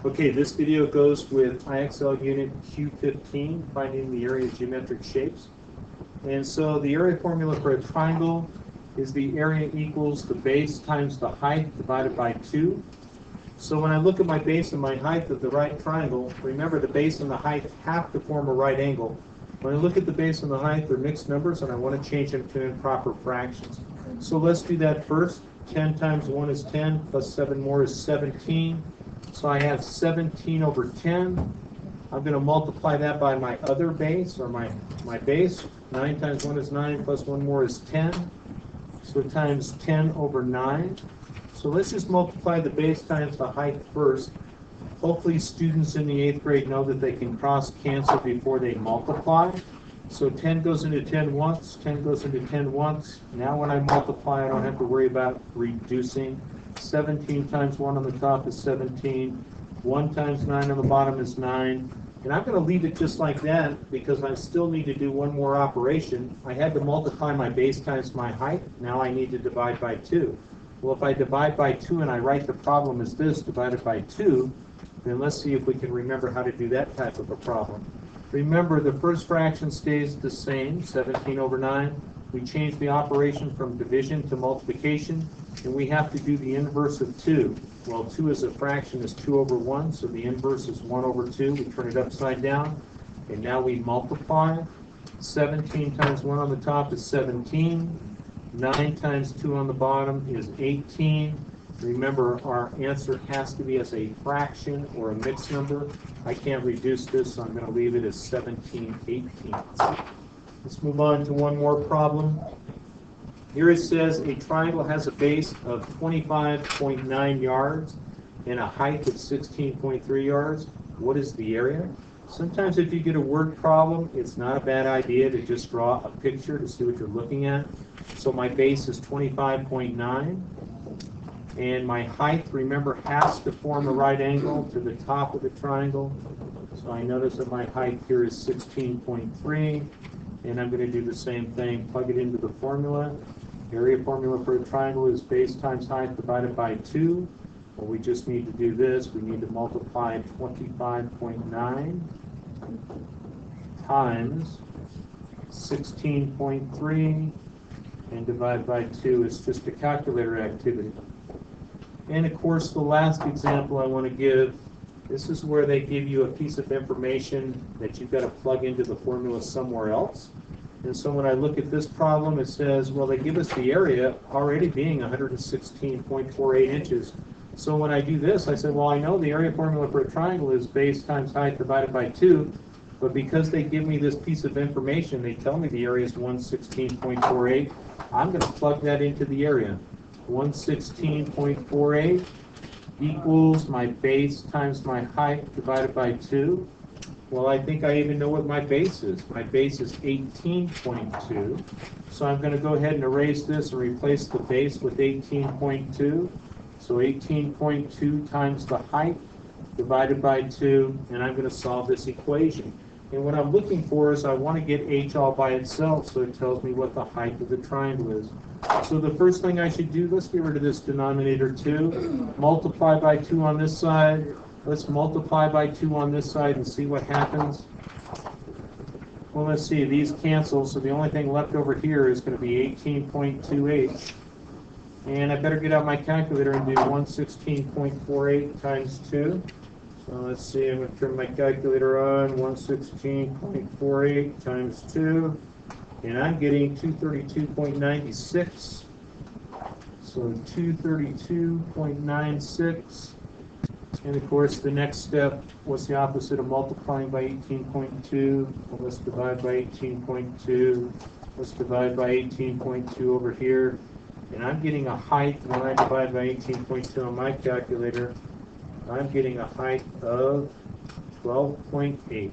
Okay, this video goes with IXL Unit Q15, finding the area of geometric shapes. And so the area formula for a triangle is the area equals the base times the height divided by 2. So when I look at my base and my height of the right triangle, remember the base and the height have to form a right angle. When I look at the base and the height, they're mixed numbers, and I want to change them to improper fractions. So let's do that first. 10 times 1 is 10, plus 7 more is 17. So I have 17 over 10. I'm going to multiply that by my other base, or my base. 9 times 1 is 9, plus 1 more is 10. So times 10 over 9. So let's just multiply the base times the height first. Hopefully students in the 8th grade know that they can cross-cancel before they multiply. So 10 goes into 10 once, 10 goes into 10 once. Now when I multiply, I don't have to worry about reducing. 17 times 1 on the top is 17. 1 times 9 on the bottom is 9. And I'm going to leave it just like that because I still need to do one more operation. I had to multiply my base times my height. Now I need to divide by 2. Well, if I divide by 2 and I write the problem as this, divided by 2, then let's see if we can remember how to do that type of a problem. Remember, the first fraction stays the same, 17 over 9. We change the operation from division to multiplication, and we have to do the inverse of 2. Well, 2 as a fraction is 2 over 1, so the inverse is 1 over 2. We turn it upside down, and now we multiply. 17 times 1 on the top is 17. 9 times 2 on the bottom is 18. Remember, our answer has to be as a fraction or a mixed number. I can't reduce this, so I'm going to leave it as 17/18. Let's move on to one more problem. Here it says a triangle has a base of 25.9 yards and a height of 16.3 yards. What is the area? Sometimes if you get a word problem, it's not a bad idea to just draw a picture to see what you're looking at. So my base is 25.9. And my height, remember, has to form a right angle to the top of the triangle. So I notice that my height here is 16.3. And I'm going to do the same thing, plug it into the formula. Area formula for a triangle is base times height divided by 2. Well, we just need to do this. We need to multiply 25.9 times 16.3 and divide by 2. It's just a calculator activity. And of course, the last example I want to give, this is where they give you a piece of information that you've got to plug into the formula somewhere else. And so when I look at this problem, it says, well, they give us the area already being 116.48 inches. So when I do this, I said, well, I know the area formula for a triangle is base times height divided by 2. But because they give me this piece of information, they tell me the area is 116.48. I'm going to plug that into the area. 116.48 equals my base times my height divided by 2. Well, I think I even know what my base is. My base is 18.2. So I'm going to go ahead and erase this and replace the base with 18.2. So 18.2 times the height divided by 2, and I'm going to solve this equation. And what I'm looking for is I want to get h all by itself, so it tells me what the height of the triangle is. So the first thing I should do, let's get rid of this denominator 2. Multiply by 2 on this side. Let's multiply by 2 on this side and see what happens. Well, let's see. These cancel, so the only thing left over here is going to be 18.28. And I better get out my calculator and do 116.48 times 2. So let's see. I'm going to turn my calculator on. 116.48 times 2. And I'm getting 232.96. So 232.96. And of course, the next step, what's the opposite of multiplying by 18.2? Well, let's divide by 18.2. Let's divide by 18.2 over here. And I'm getting a height, when I divide by 18.2 on my calculator, I'm getting a height of 12.8.